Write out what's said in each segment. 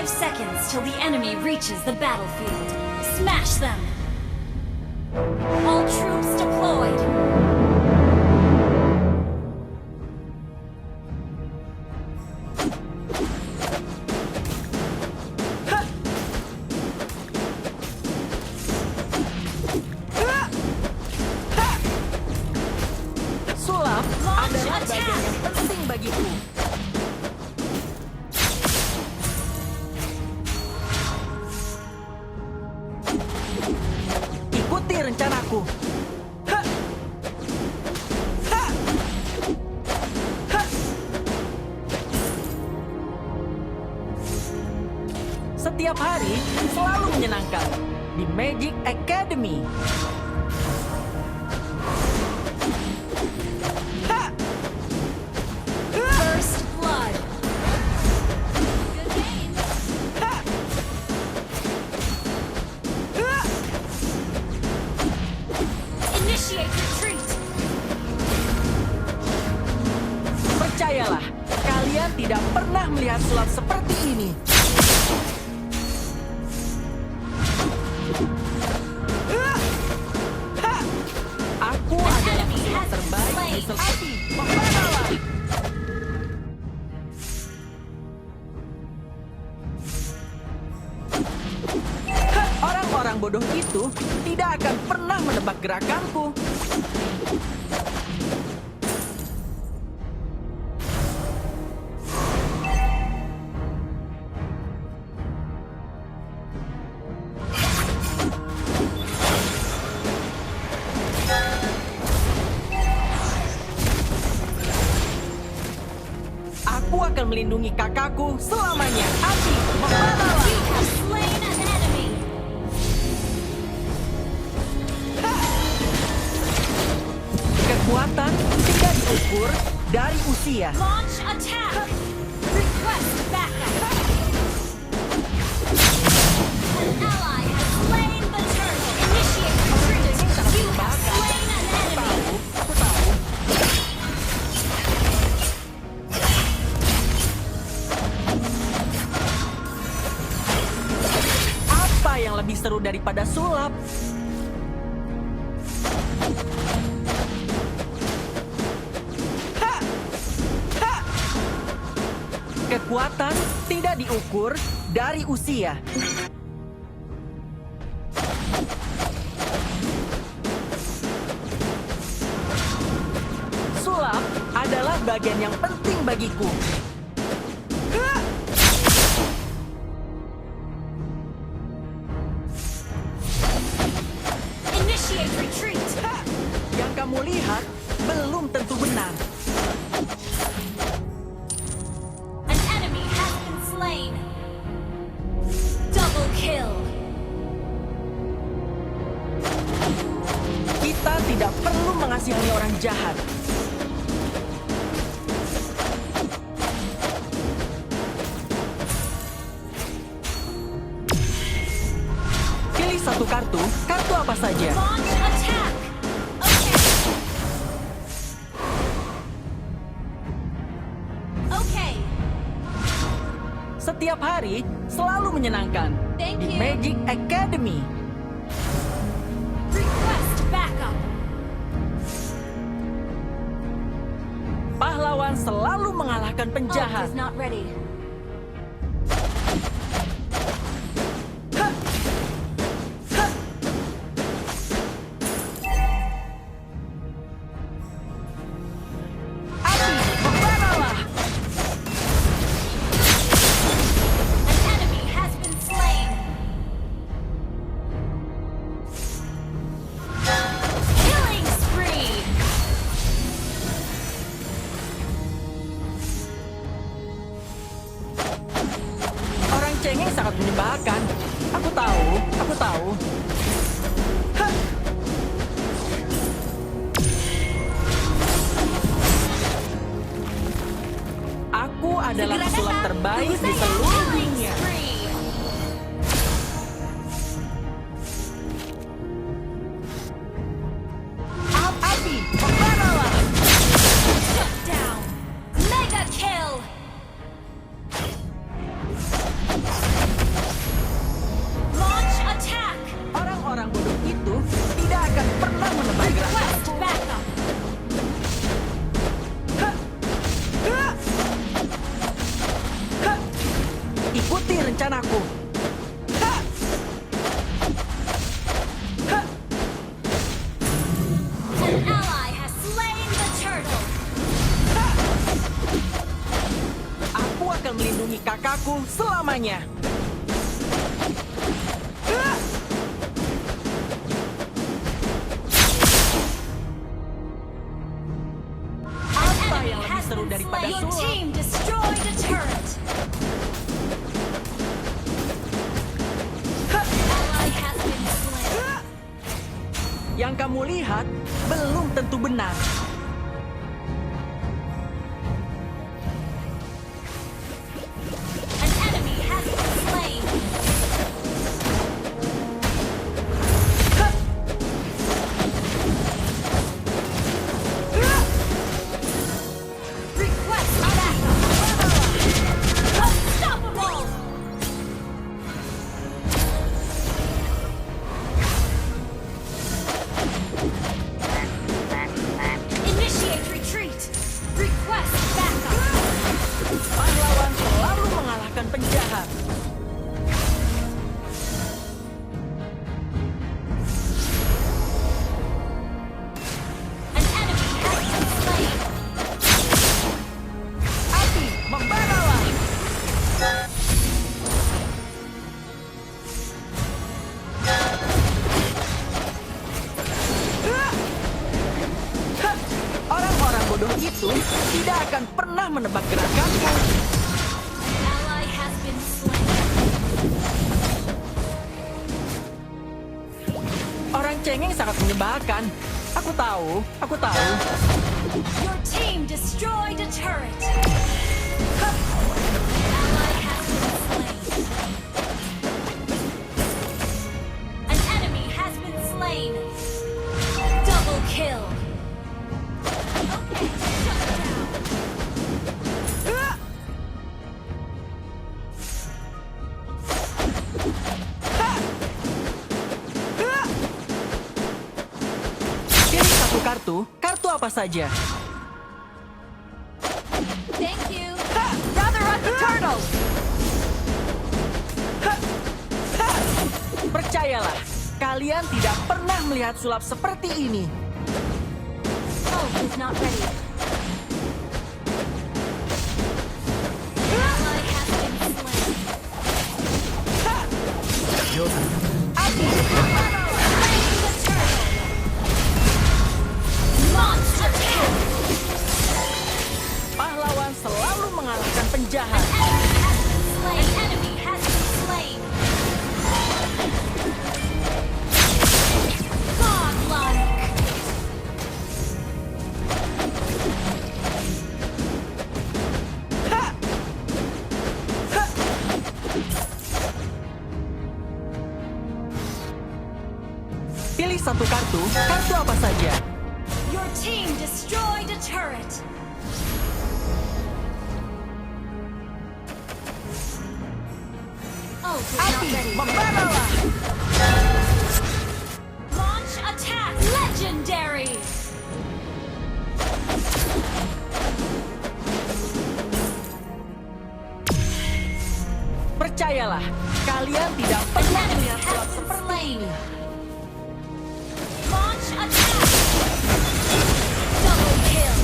5 seconds till the enemy reaches the battlefield. Smash them! All troops deployed! Sulap adalah bagian yang penting bagiku. Ikuti rencanaku. Ha! Ha! Ha! Setiap hari selalu menyenangkan di Magic Academy. First blood! Good game! Initiate retreat! Percayalah, kalian tidak pernah melihat sulap seperti ini. Aku adalah sulap terbaik di Selati. Membanalah! Orang-orang bodoh itu tidak akan pernah menebak gerakanku. Aku akan melindungi kakakku selamanya. Api, membanalah! You have slain an enemy! Kekuatan tidak diukur dari usia. Launch attack! Request backup! An ally has slain the turtle! Initiate retreat! You have slain an enemy! Aku tahu. Apa yang lebih seru daripada sulap? Ha! Ha! Kekuatan tidak diukur dari usia. Sulap adalah bagian yang penting bagiku. Ha! Initiate retreat! Ha! Yang kamu lihat belum tentu benar. An enemy has been slain! Double kill! Kita tidak perlu mengasihani orang jahat. Pilih satu kartu apa saja. Launch attack! Okay. Setiap hari selalu menyenangkan Thank di you. Magic Academy. Request backup! Pahlawan selalu mengalahkan Ult penjahat. is not ready. Ha! Ha! Api, membanalah! An enemy has been slain! Killing spree! Orang cengeng sangat menyebalkan. Aku tahu, aku tahu. Ha! Aku adalah Segera pesulap datang, terbaik tunggu di saya. seluruh Killing dunia. spree! Api, membanalah! Shut down! Mega kill! selamanya. Apa yang lebih seru daripada Your sulap? team destroyed a turret. Ally has been slain. Yang kamu lihat belum tentu benar. An enemy has been slain. Request backup. Unstoppable. Initiate retreat. Request backup. Pahlawan selalu mengalahkan penjahat. An enemy has been slain. Api membaralah. Orang-orang bodoh itu tidak akan pernah menebak gerakanmu. Ally has been slain. Orang cengeng sangat menyebalkan. Aku tahu, aku tahu. Your team destroyed a turret. Ally has been slain. An enemy has been slain. Double kill. Okay, shut down. Pilih satu kartu, kartu apa saja. Thank you. Gather up the turtles! Percayalah, kalian tidak pernah melihat sulap seperti ini. Ult is not ready. Ally has been slain. Api, Slain the turtle. Monster kill. pahlawan selalu mengalahkan penjahat. An enemy has been slain. Godlike. Pilih satu kartu, kartu apa saja. Your team destroyed a turret. Ult is not Api, ready. membaralah. Launch attack. Legendary. Percayalah, kalian tidak An pernah enemy melihat sulap has been seperti slain. ini. Launch attack. Double kill.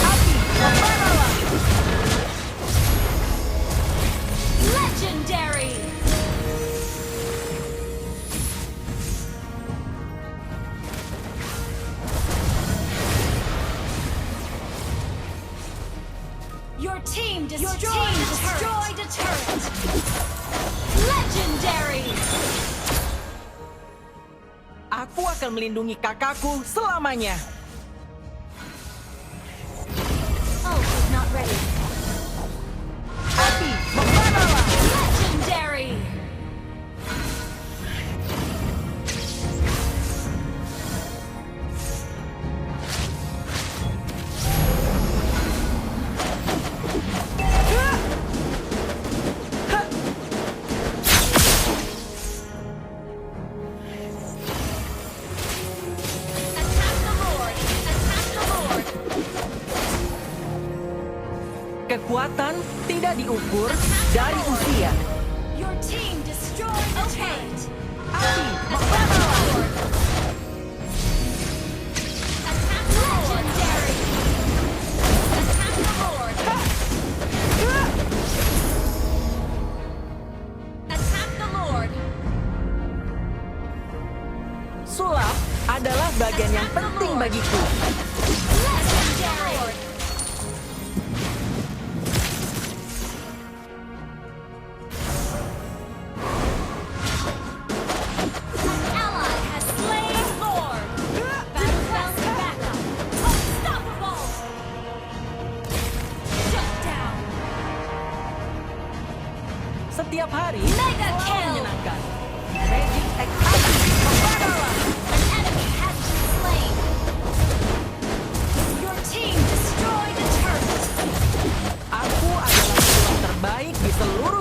Api, membaralah. Legendary. Your team destroyed a turret. Legendary. Aku akan melindungi kakakku selamanya. Ult is not ready. Api, membaralah. Legendary. Attack the Lord. Attack the Lord. Kekuatan tidak diukur dari usia. Your team destroyed a turret. Api, Attack the membaralah. Lord. Attack legendary. bagian yang penting bagiku. Legendary. Ally has slain Lord. Battle backup. Unstoppable. Shut down. Setiap hari Mega selalu kill. menyenangkan. Magic activity kepada An enemy has been slain. Your team destroyed a turret. aku adalah pejuang terbaik di seluruh